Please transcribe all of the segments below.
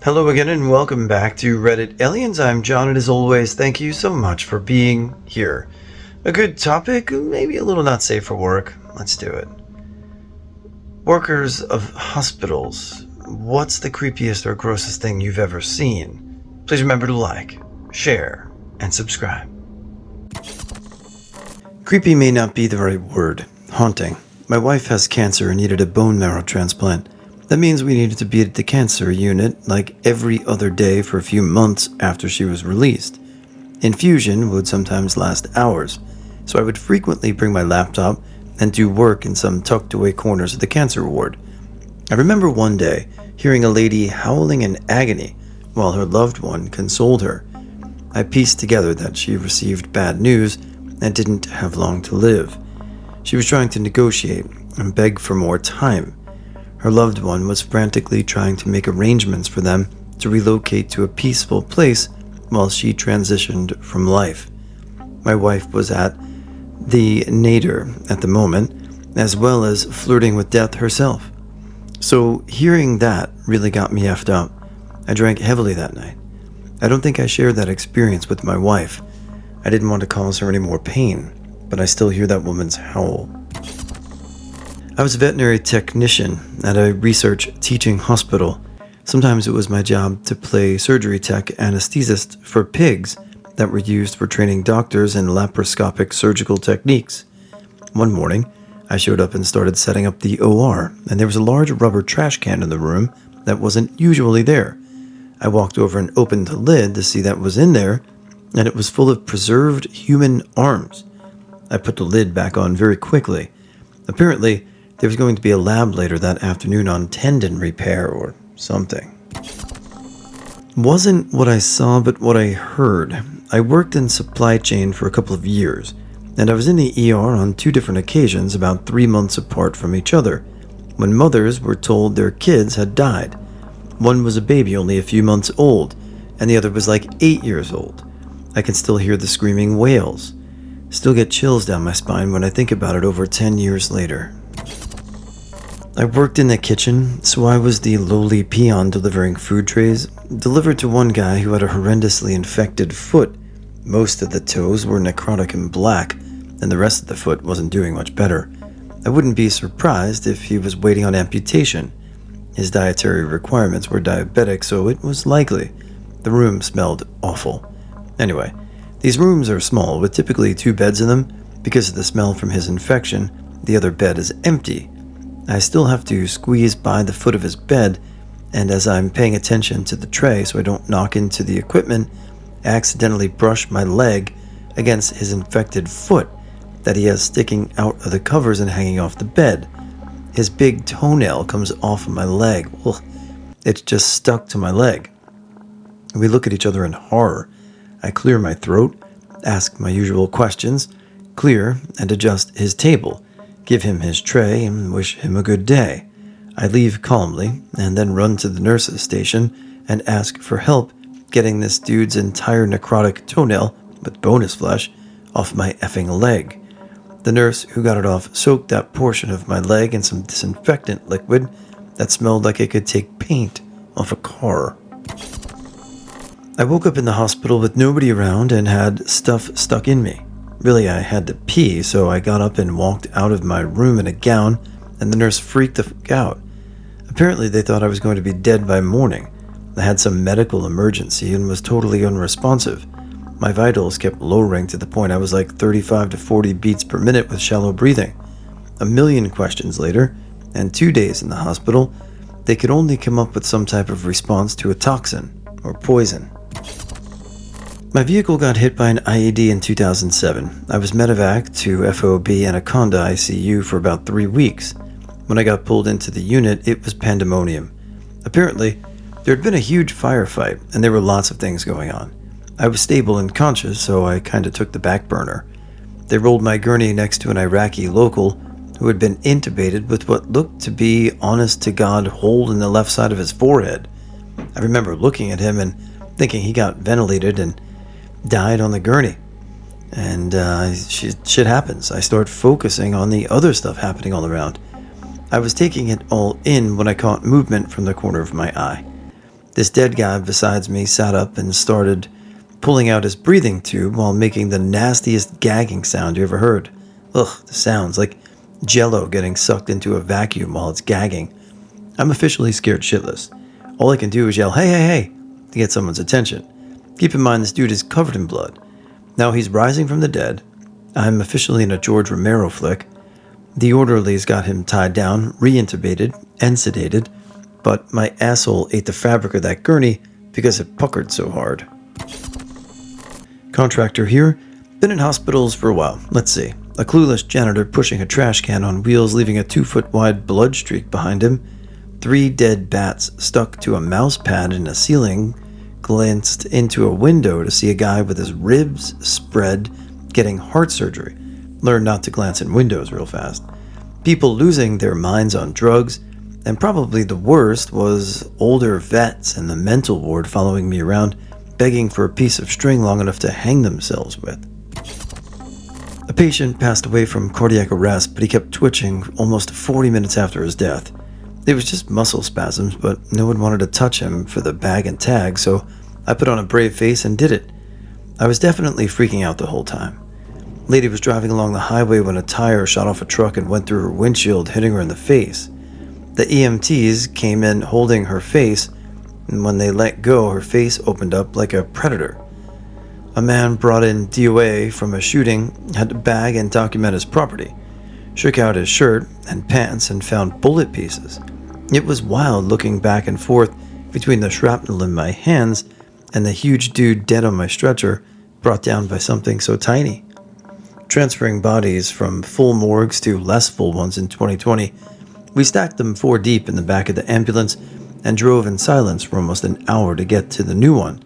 Hello again and welcome back to Reddit Aliens. I'm John and as always, thank you so much for being here. A good topic, maybe a little not safe for work. Let's do it. Workers of hospitals. What's the creepiest or grossest thing you've ever seen? Please remember to like, share, and subscribe. Creepy may not be the right word. Haunting. My wife has cancer and needed a bone marrow transplant. That means we needed to be at the cancer unit like every other day for a few months after she was released. Infusion would sometimes last hours, so I would frequently bring my laptop and do work in some tucked away corners of the cancer ward. I remember one day hearing a lady howling in agony while her loved one consoled her. I pieced together that she received bad news and didn't have long to live. She was trying to negotiate and beg for more time. Her loved one was frantically trying to make arrangements for them to relocate to a peaceful place while she transitioned from life. My wife was at the nadir at the moment, as well as flirting with death herself. So hearing that really got me effed up. I drank heavily that night. I don't think I shared that experience with my wife. I didn't want to cause her any more pain, but I still hear that woman's howl. I was a veterinary technician at a research teaching hospital. Sometimes it was my job to play surgery tech anesthetist for pigs that were used for training doctors in laparoscopic surgical techniques. One morning, I showed up and started setting up the OR, and there was a large rubber trash can in the room that wasn't usually there. I walked over and opened the lid to see that was in there, and it was full of preserved human arms. I put the lid back on very quickly. Apparently, there was going to be a lab later that afternoon on tendon repair or something. Wasn't what I saw, but what I heard. I worked in supply chain for a couple of years, and I was in the ER on 2 different occasions about 3 months apart from each other, when mothers were told their kids had died. One was a baby only a few months old, and the other was like 8 years old. I can still hear the screaming wails. Still get chills down my spine when I think about it over 10 years later. I worked in the kitchen, so I was the lowly peon delivering food trays, delivered to one guy who had a horrendously infected foot. Most of the toes were necrotic and black, and the rest of the foot wasn't doing much better. I wouldn't be surprised if he was waiting on amputation. His dietary requirements were diabetic, so it was likely. The room smelled awful. Anyway, these rooms are small, with typically 2 beds in them. Because of the smell from his infection, the other bed is empty. I still have to squeeze by the foot of his bed, and as I'm paying attention to the tray so I don't knock into the equipment, I accidentally brush my leg against his infected foot that he has sticking out of the covers and hanging off the bed. His big toenail comes off of my leg. Ugh, it's just stuck to my leg. We look at each other in horror. I clear my throat, ask my usual questions, clear and adjust his table, give him his tray, and wish him a good day. I leave calmly, and then run to the nurse's station and ask for help getting this dude's entire necrotic toenail, with bonus flesh, off my effing leg. The nurse who got it off soaked that portion of my leg in some disinfectant liquid that smelled like it could take paint off a car. I woke up in the hospital with nobody around and had stuff stuck in me. Really, I had to pee, so I got up and walked out of my room in a gown, and the nurse freaked the fuck out. Apparently, they thought I was going to be dead by morning. I had some medical emergency and was totally unresponsive. My vitals kept lowering to the point I was like 35 to 40 beats per minute with shallow breathing. A million questions later, and 2 days in the hospital, they could only come up with some type of response to a toxin or poison. My vehicle got hit by an IED in 2007. I was medevac to FOB Anaconda ICU for about 3 weeks. When I got pulled into the unit, it was pandemonium. Apparently, there had been a huge firefight, and there were lots of things going on. I was stable and conscious, so I kinda took the back burner. They rolled my gurney next to an Iraqi local who had been intubated with what looked to be honest-to-God hole in the left side of his forehead. I remember looking at him and thinking he got ventilated and died on the gurney. And shit happens. I start focusing on the other stuff happening all around. I was taking it all in when I caught movement from the corner of my eye. This dead guy besides me sat up and started pulling out his breathing tube while making the nastiest gagging sound you ever heard. Ugh, the sounds like jello getting sucked into a vacuum while it's gagging. I'm officially scared shitless. All I can do is yell, "Hey, hey, hey," to get someone's attention. Keep in mind this dude is covered in blood. Now he's rising from the dead. I'm officially in a George Romero flick. The orderlies got him tied down, re-intubated, and sedated, but my asshole ate the fabric of that gurney because it puckered so hard. Contractor here. Been in hospitals for a while. Let's see. A clueless janitor pushing a trash can on wheels, leaving a 2-foot wide blood streak behind him. 3 dead bats stuck to a mouse pad in a ceiling. Glanced into a window to see a guy with his ribs spread getting heart surgery. Learn not to glance in windows real fast. People losing their minds on drugs. And probably the worst was older vets in the mental ward following me around, begging for a piece of string long enough to hang themselves with. A patient passed away from cardiac arrest, but he kept twitching almost 40 minutes after his death. It was just muscle spasms, but no one wanted to touch him for the bag and tag, so I put on a brave face and did it. I was definitely freaking out the whole time. Lady was driving along the highway when a tire shot off a truck and went through her windshield, hitting her in the face. The EMTs came in holding her face, and when they let go, her face opened up like a predator. A man brought in DOA from a shooting had to bag and document his property, shook out his shirt and pants and found bullet pieces. It was wild looking back and forth between the shrapnel in my hands and the huge dude dead on my stretcher, brought down by something so tiny. Transferring bodies from full morgues to less full ones in 2020, we stacked them 4 deep in the back of the ambulance and drove in silence for almost an hour to get to the new one.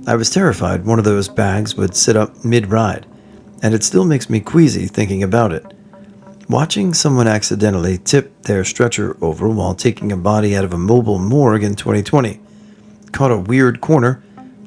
I was terrified one of those bags would sit up mid-ride, and it still makes me queasy thinking about it. Watching someone accidentally tip their stretcher over while taking a body out of a mobile morgue in 2020. Caught a weird corner,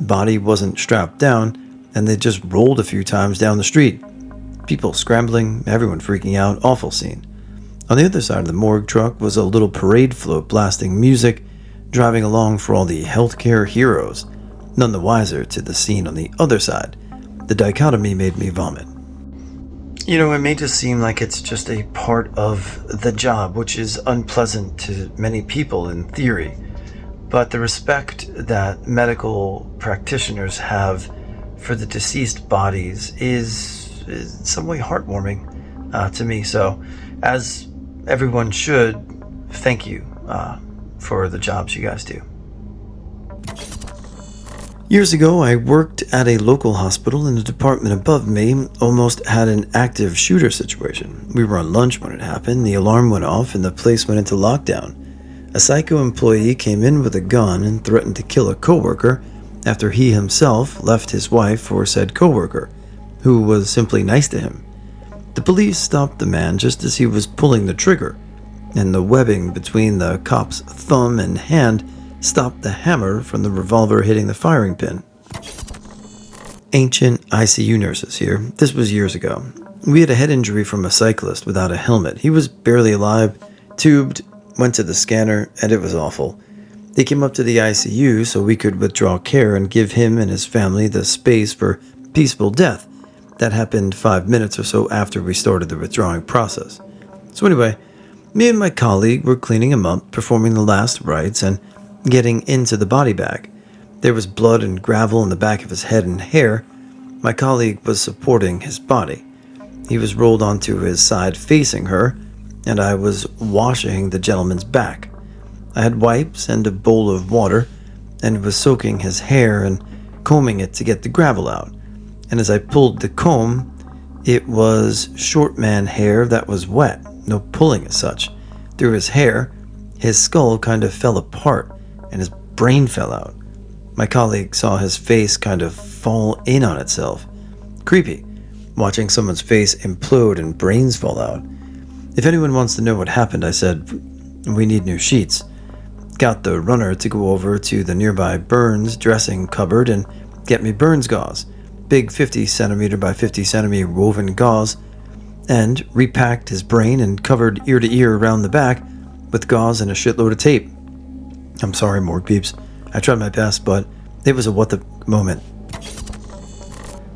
body wasn't strapped down, and they just rolled a few times down the street. People scrambling, everyone freaking out, awful scene. On the other side of the morgue truck was a little parade float blasting music, driving along for all the healthcare heroes. None the wiser to the scene on the other side. The dichotomy made me vomit. It may just seem like it's just a part of the job, which is unpleasant to many people in theory. But the respect that medical practitioners have for the deceased bodies is in some way heartwarming to me. So, as everyone should, thank you for the jobs you guys do. Years ago, I worked at a local hospital, and the department above me almost had an active shooter situation. We were on lunch when it happened, the alarm went off, and the place went into lockdown. A psycho employee came in with a gun and threatened to kill a coworker after he himself left his wife for said coworker, who was simply nice to him. The police stopped the man just as he was pulling the trigger, and the webbing between the cop's thumb and hand stopped the hammer from the revolver hitting the firing pin. Ancient ICU nurses here. This was years ago. We had a head injury from a cyclist without a helmet. He was barely alive, tubed, went to the scanner, and it was awful. They came up to the ICU so we could withdraw care and give him and his family the space for peaceful death. That happened 5 minutes or so after we started the withdrawing process. So anyway, me and my colleague were cleaning him up, performing the last rites, and getting into the body bag. There was blood and gravel in the back of his head and hair. My colleague was supporting his body. He was rolled onto his side facing her, and I was washing the gentleman's back. I had wipes and a bowl of water, and was soaking his hair and combing it to get the gravel out. And as I pulled the comb, it was short man hair that was wet, no pulling as such. Through his hair, his skull kind of fell apart, and his brain fell out. My colleague saw his face kind of fall in on itself. Creepy, watching someone's face implode and brains fall out. If anyone wants to know what happened, I said, we need new sheets. Got the runner to go over to the nearby Burns dressing cupboard and get me Burns gauze, big 50 centimeter by 50 centimeter woven gauze, and repacked his brain and covered ear to ear around the back with gauze and a shitload of tape. I'm sorry, morgue peeps. I tried my best, but it was a what the moment.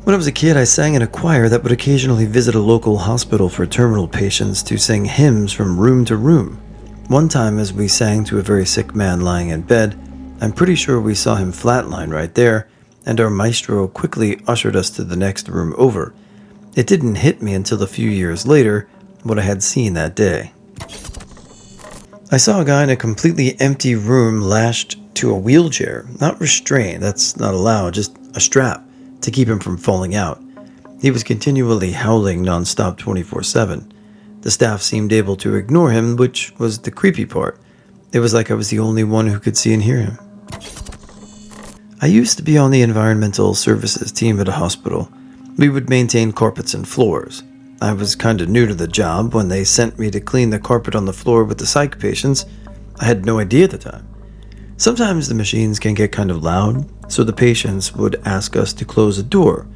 When I was a kid, I sang in a choir that would occasionally visit a local hospital for terminal patients to sing hymns from room to room. One time, as we sang to a very sick man lying in bed, I'm pretty sure we saw him flatline right there, and our maestro quickly ushered us to the next room over. It didn't hit me until a few years later what I had seen that day. I saw a guy in a completely empty room lashed to a wheelchair, not restrained, that's not allowed, just a strap to keep him from falling out. He was continually howling nonstop 24/7. The staff seemed able to ignore him, which was the creepy part. It was like I was the only one who could see and hear him. I used to be on the environmental services team at a hospital. We would maintain carpets and floors. I was kinda new to the job when they sent me to clean the carpet on the floor with the psych patients. I had no idea at the time. Sometimes the machines can get kind of loud, so the patients would ask us to close a door.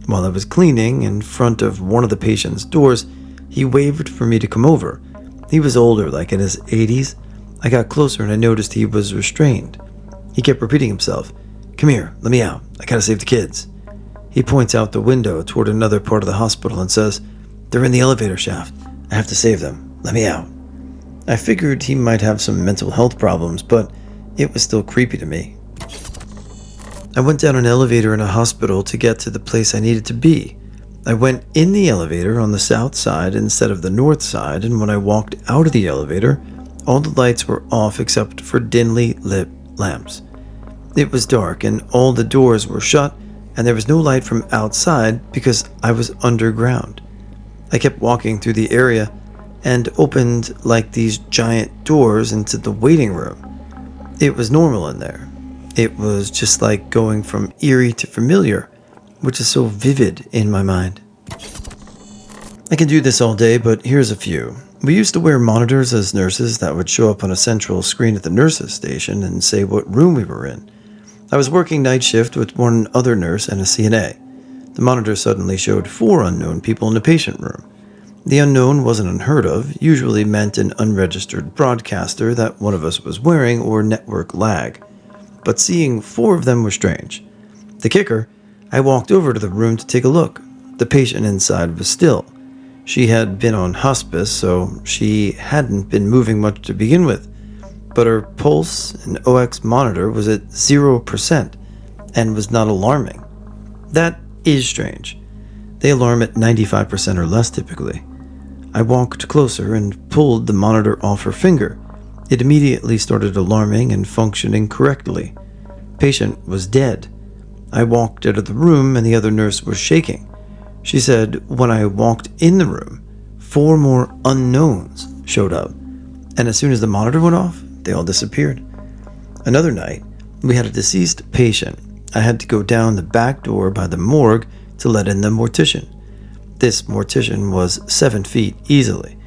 While I was cleaning in front of one of the patient's doors, he waved for me to come over. He was older, like in his 80s. I got closer and I noticed he was restrained. He kept repeating himself, "Come here, let me out. I gotta save the kids." He points out the window toward another part of the hospital and says, "They're in the elevator shaft. I have to save them. Let me out." I figured he might have some mental health problems, but it was still creepy to me. I went down an elevator in a hospital to get to the place I needed to be. I went in the elevator on the south side instead of the north side, and when I walked out of the elevator, all the lights were off except for dimly lit lamps. It was dark and all the doors were shut, and there was no light from outside because I was underground. I kept walking through the area and opened like these giant doors into the waiting room. It was normal in there. It was just like going from eerie to familiar, which is so vivid in my mind. I can do this all day, but here's a few. We used to wear monitors as nurses that would show up on a central screen at the nurses' station and say what room we were in. I was working night shift with one other nurse and a CNA. The monitor suddenly showed 4 unknown people in the patient room. The unknown wasn't unheard of, usually meant an unregistered broadcaster that one of us was wearing or network lag. But seeing 4 of them was strange. The kicker, I walked over to the room to take a look. The patient inside was still. She had been on hospice, so she hadn't been moving much to begin with. But her pulse and OX monitor was at 0% and was not alarming. That is strange. They alarm at 95% or less typically. I walked closer and pulled the monitor off her finger. It immediately started alarming and functioning correctly. Patient was dead. I walked out of the room and the other nurse was shaking. She said when I walked in the room, 4 more unknowns showed up. And as soon as the monitor went off, they all disappeared. Another night, we had a deceased patient. I had to go down the back door by the morgue to let in the mortician. This mortician was 7 feet easily.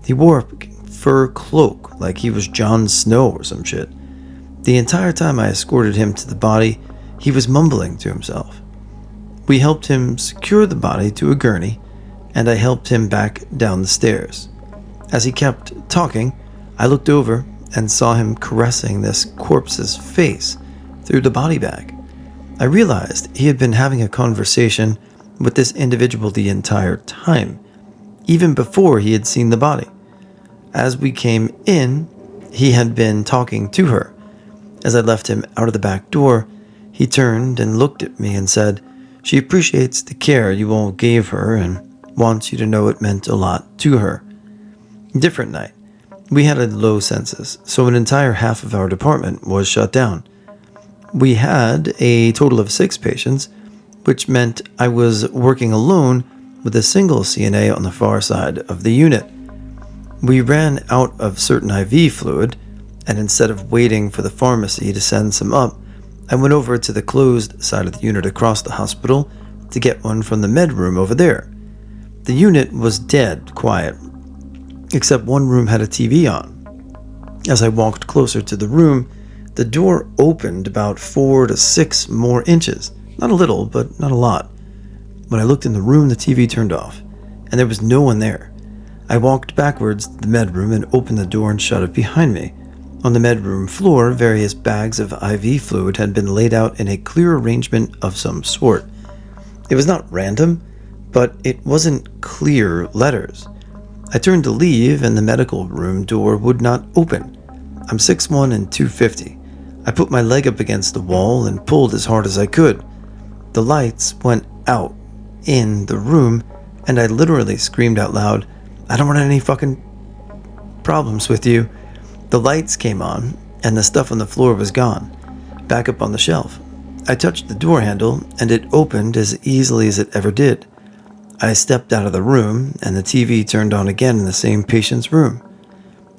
He wore a fur cloak like he was Jon Snow or some shit. The entire time I escorted him to the body, he was mumbling to himself. We helped him secure the body to a gurney, and I helped him back down the stairs. As he kept talking, I looked over and saw him caressing this corpse's face through the body bag. I realized he had been having a conversation with this individual the entire time, even before he had seen the body. As we came in, he had been talking to her. As I left him out of the back door, he turned and looked at me and said, "She appreciates the care you all gave her and wants you to know it meant a lot to her." Different night. We had a low census, so an entire half of our department was shut down. We had a total of 6 patients, which meant I was working alone with a single CNA on the far side of the unit. We ran out of certain IV fluid, and instead of waiting for the pharmacy to send some up, I went over to the closed side of the unit across the hospital to get one from the med room over there. The unit was dead quiet, except one room had a TV on. As I walked closer to the room, the door opened about 4 to 6 more inches. Not a little, but not a lot. When I looked in the room, the TV turned off, and there was no one there. I walked backwards to the med room and opened the door and shut it behind me. On the bedroom floor, various bags of IV fluid had been laid out in a clear arrangement of some sort. It was not random, but it wasn't clear letters. I turned to leave, and the medical room door would not open. I'm 6'1" and 250. I put my leg up against the wall and pulled as hard as I could. The lights went out in the room, and I literally screamed out loud, "I don't want any fucking problems with you." The lights came on, and the stuff on the floor was gone, back up on the shelf. I touched the door handle, and it opened as easily as it ever did. I stepped out of the room, and the TV turned on again in the same patient's room.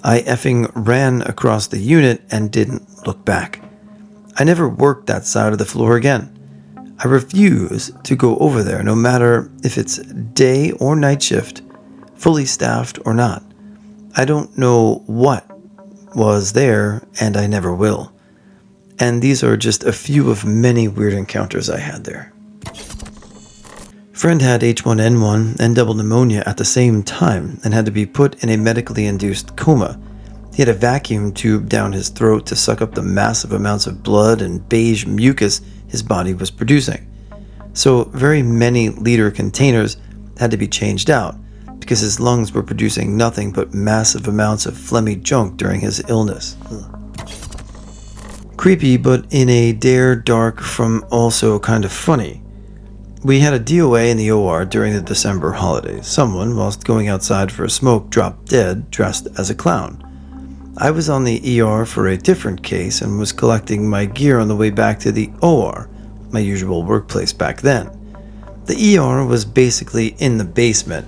I effing ran across the unit and didn't look back. I never worked that side of the floor again. I refuse to go over there, no matter if it's day or night shift, fully staffed or not. I don't know what was there, and I never will. And these are just a few of many weird encounters I had there. Friend had H1N1 and double pneumonia at the same time and had to be put in a medically induced coma. He had a vacuum tube down his throat to suck up the massive amounts of blood and beige mucus his body was producing. So very many liter containers had to be changed out because his lungs were producing nothing but massive amounts of phlegmy junk during his illness. Creepy, but in a dare dark from also kind of funny. We had a DOA in the OR during the December holidays. Someone, whilst going outside for a smoke, dropped dead dressed as a clown. I was on the ER for a different case and was collecting my gear on the way back to the OR, my usual workplace back then. The ER was basically in the basement,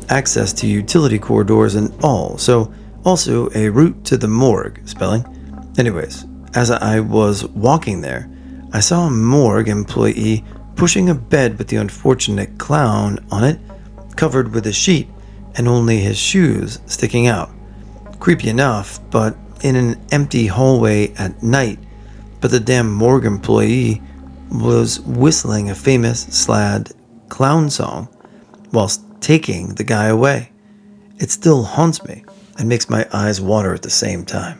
access to utility corridors and all, so also a route to the morgue, spelling. Anyways, as I was walking there, I saw a morgue employee pushing a bed with the unfortunate clown on it, covered with a sheet, and only his shoes sticking out. Creepy enough, but in an empty hallway at night, but the damn morgue employee was whistling a famous Slad clown song whilst taking the guy away. It still haunts me and makes my eyes water at the same time.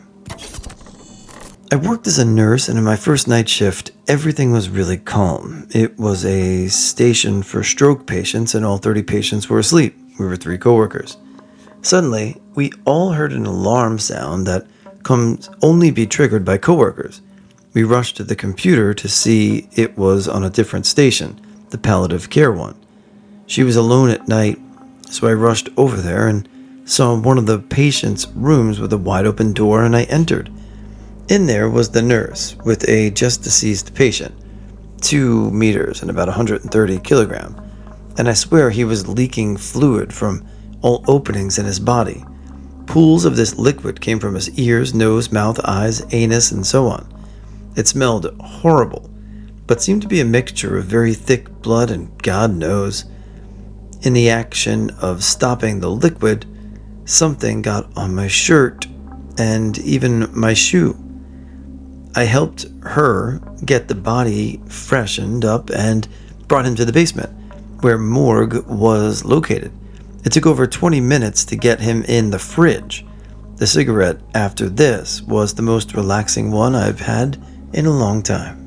I worked as a nurse, and in my first night shift, everything was really calm. It was a station for stroke patients, and all 30 patients were asleep. We were 3 coworkers. Suddenly, we all heard an alarm sound that can only be triggered by coworkers. We rushed to the computer to see it was on a different station, the palliative care one. She was alone at night, so I rushed over there and saw one of the patient's rooms with a wide open door, and I entered. In there was the nurse with a just deceased patient, 2 meters and about 130 kilograms, and I swear he was leaking fluid from all openings in his body. Pools of this liquid came from his ears, nose, mouth, eyes, anus, and so on. It smelled horrible, but seemed to be a mixture of very thick blood and God knows. In the action of stopping the liquid, something got on my shirt and even my shoe. I helped her get the body freshened up and brought him to the basement, where morgue was located. It took over 20 minutes to get him in the fridge. The cigarette after this was the most relaxing one I've had in a long time.